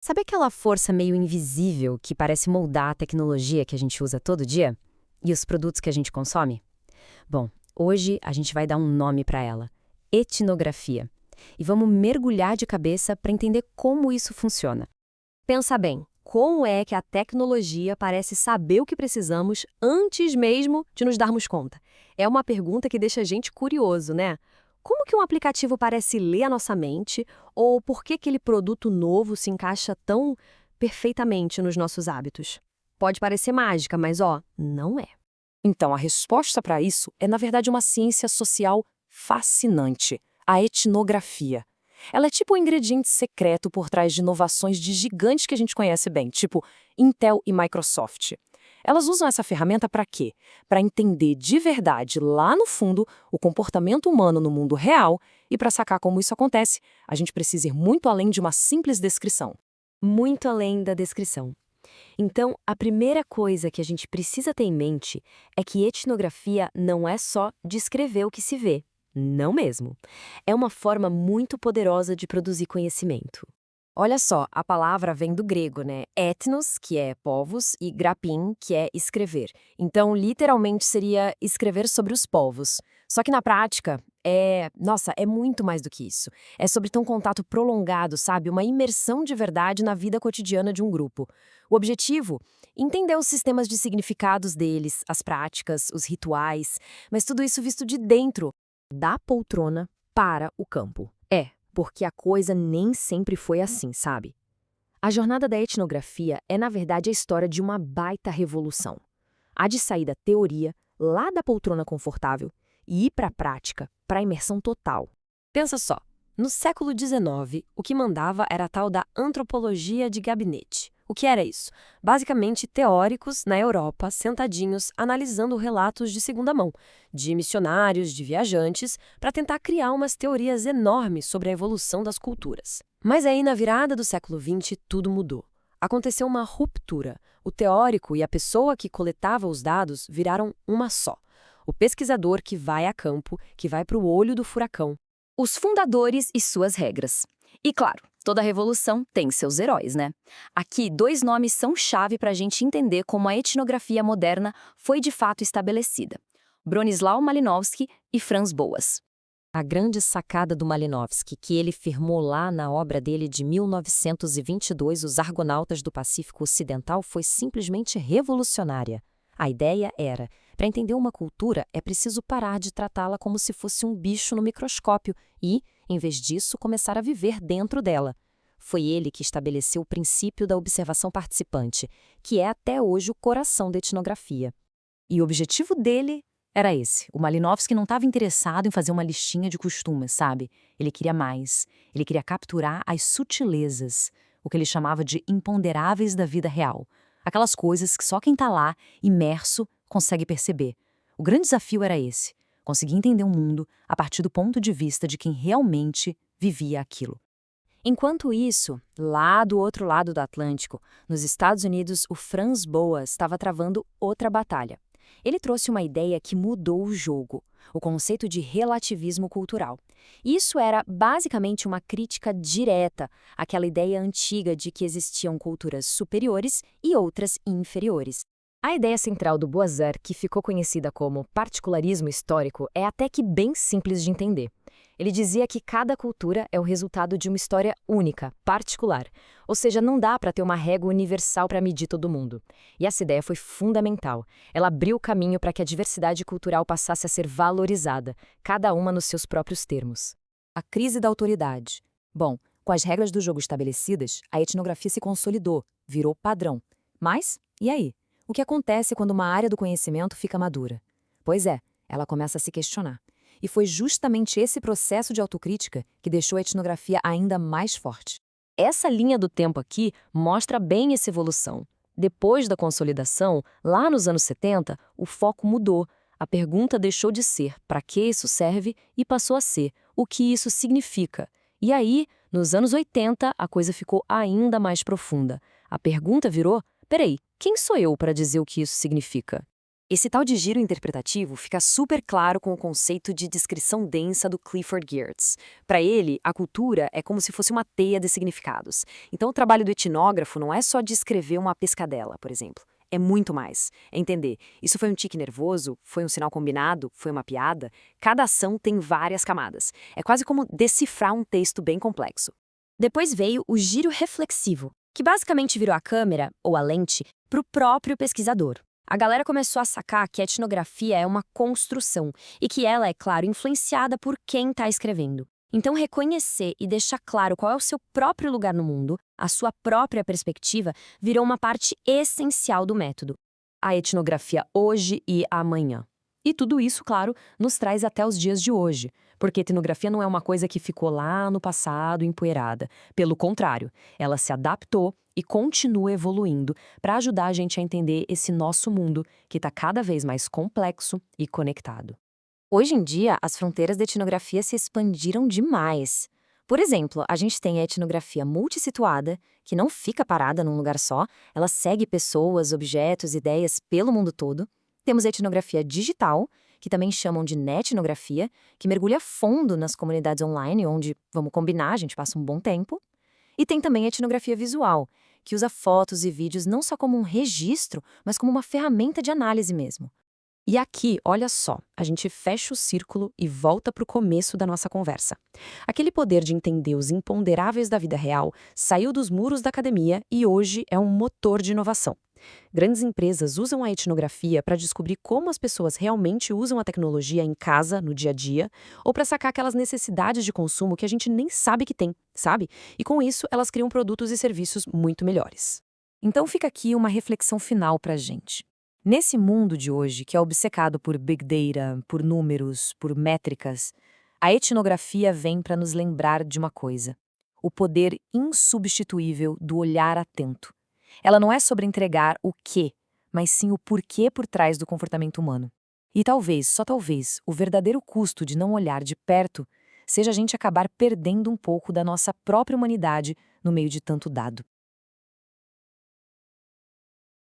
Sabe aquela força meio invisível que parece moldar a tecnologia que a gente usa todo dia? E os produtos que a gente consome? Bom, hoje a gente vai dar um nome para ela: etnografia. E vamos mergulhar de cabeça para entender como isso funciona. Pensa bem, como é que a tecnologia parece saber o que precisamos antes mesmo de nos darmos conta? É uma pergunta que deixa a gente curioso, né? Como que um aplicativo parece ler a nossa mente? Ou por que aquele produto novo se encaixa tão perfeitamente nos nossos hábitos? Pode parecer mágica, mas não é. Então, a resposta para isso é, na verdade, uma ciência social fascinante, a etnografia. Ela é tipo o ingrediente secreto por trás de inovações de gigantes que a gente conhece bem, tipo Intel e Microsoft. Elas usam essa ferramenta para quê? Para entender de verdade, lá no fundo, o comportamento humano no mundo real, e para sacar como isso acontece, a gente precisa ir muito além de uma simples descrição. Muito além da descrição. Então, a primeira coisa que a gente precisa ter em mente é que etnografia não é só descrever o que se vê. Não mesmo. É uma forma muito poderosa de produzir conhecimento. Olha só, a palavra vem do grego, né? Ethnos, que é povos, e grapin, que é escrever. Então, literalmente seria escrever sobre os povos. Só que na prática, é muito mais do que isso. É sobre ter um contato prolongado, sabe? Uma imersão de verdade na vida cotidiana de um grupo. O objetivo? Entender os sistemas de significados deles, as práticas, os rituais, mas tudo isso visto de dentro, da poltrona para o campo. Porque a coisa nem sempre foi assim, sabe? A jornada da etnografia é, na verdade, a história de uma baita revolução. Há de sair da teoria, lá da poltrona confortável, e ir para a prática, para a imersão total. Pensa só, no século XIX, o que mandava era a tal da antropologia de gabinete. O que era isso? Basicamente, teóricos na Europa sentadinhos analisando relatos de segunda mão, de missionários, de viajantes, para tentar criar umas teorias enormes sobre a evolução das culturas. Mas aí, na virada do século XX, tudo mudou. Aconteceu uma ruptura. O teórico e a pessoa que coletava os dados viraram uma só. O pesquisador que vai a campo, que vai para o olho do furacão. Os fundadores e suas regras. E claro, toda revolução tem seus heróis, né? Aqui, dois nomes são chave para a gente entender como a etnografia moderna foi de fato estabelecida: Bronisław Malinowski e Franz Boas. A grande sacada do Malinowski, que ele firmou lá na obra dele de 1922, Os Argonautas do Pacífico Ocidental, foi simplesmente revolucionária. A ideia era, para entender uma cultura, é preciso parar de tratá-la como se fosse um bicho no microscópio e, em vez disso, começar a viver dentro dela. Foi ele que estabeleceu o princípio da observação participante, que é até hoje o coração da etnografia. E o objetivo dele era esse. O Malinowski não estava interessado em fazer uma listinha de costumes, sabe? Ele queria mais. Ele queria capturar as sutilezas, o que ele chamava de imponderáveis da vida real. Aquelas coisas que só quem está lá, imerso, consegue perceber. O grande desafio era esse: conseguir entender o mundo a partir do ponto de vista de quem realmente vivia aquilo. Enquanto isso, lá do outro lado do Atlântico, nos Estados Unidos, o Franz Boas estava travando outra batalha. Ele trouxe uma ideia que mudou o jogo, o conceito de relativismo cultural. Isso era basicamente uma crítica direta àquela ideia antiga de que existiam culturas superiores e outras inferiores. A ideia central do Boazar, que ficou conhecida como particularismo histórico, é até que bem simples de entender. Ele dizia que cada cultura é o resultado de uma história única, particular. Ou seja, não dá para ter uma régua universal para medir todo mundo. E essa ideia foi fundamental. Ela abriu o caminho para que a diversidade cultural passasse a ser valorizada, cada uma nos seus próprios termos. A crise da autoridade. Bom, com as regras do jogo estabelecidas, a etnografia se consolidou, virou padrão. Mas, e aí? O que acontece quando uma área do conhecimento fica madura? Pois é, ela começa a se questionar. E foi justamente esse processo de autocrítica que deixou a etnografia ainda mais forte. Essa linha do tempo aqui mostra bem essa evolução. Depois da consolidação, lá nos anos 70, o foco mudou. A pergunta deixou de ser para que isso serve e passou a ser o que isso significa. E aí, nos anos 80, a coisa ficou ainda mais profunda. A pergunta virou: peraí, quem sou eu para dizer o que isso significa? Esse tal de giro interpretativo fica super claro com o conceito de descrição densa do Clifford Geertz. Para ele, a cultura é como se fosse uma teia de significados. Então, o trabalho do etnógrafo não é só descrever uma pescadela, por exemplo. É muito mais. É entender, isso foi um tique nervoso? Foi um sinal combinado? Foi uma piada? Cada ação tem várias camadas. É quase como decifrar um texto bem complexo. Depois veio o giro reflexivo, que basicamente virou a câmera, ou a lente, para o próprio pesquisador. A galera começou a sacar que a etnografia é uma construção e que ela é, claro, influenciada por quem está escrevendo. Então, reconhecer e deixar claro qual é o seu próprio lugar no mundo, a sua própria perspectiva, virou uma parte essencial do método. A etnografia hoje e amanhã. E tudo isso, claro, nos traz até os dias de hoje, porque etnografia não é uma coisa que ficou lá no passado empoeirada. Pelo contrário, ela se adaptou e continua evoluindo para ajudar a gente a entender esse nosso mundo, que está cada vez mais complexo e conectado. Hoje em dia, as fronteiras da etnografia se expandiram demais. Por exemplo, a gente tem a etnografia multissituada, que não fica parada num lugar só, ela segue pessoas, objetos, ideias pelo mundo todo. Temos a etnografia digital, que também chamam de netnografia, que mergulha fundo nas comunidades online, onde, vamos combinar, a gente passa um bom tempo. E tem também a etnografia visual, que usa fotos e vídeos não só como um registro, mas como uma ferramenta de análise mesmo. E aqui, olha só, a gente fecha o círculo e volta para o começo da nossa conversa. Aquele poder de entender os imponderáveis da vida real saiu dos muros da academia e hoje é um motor de inovação. Grandes empresas usam a etnografia para descobrir como as pessoas realmente usam a tecnologia em casa, no dia a dia, ou para sacar aquelas necessidades de consumo que a gente nem sabe que tem, sabe? E com isso, elas criam produtos e serviços muito melhores. Então fica aqui uma reflexão final para a gente. Nesse mundo de hoje, que é obcecado por Big Data, por números, por métricas, a etnografia vem para nos lembrar de uma coisa: o poder insubstituível do olhar atento. Ela não é sobre entregar o quê, mas sim o porquê por trás do comportamento humano. E talvez, só talvez, o verdadeiro custo de não olhar de perto seja a gente acabar perdendo um pouco da nossa própria humanidade no meio de tanto dado.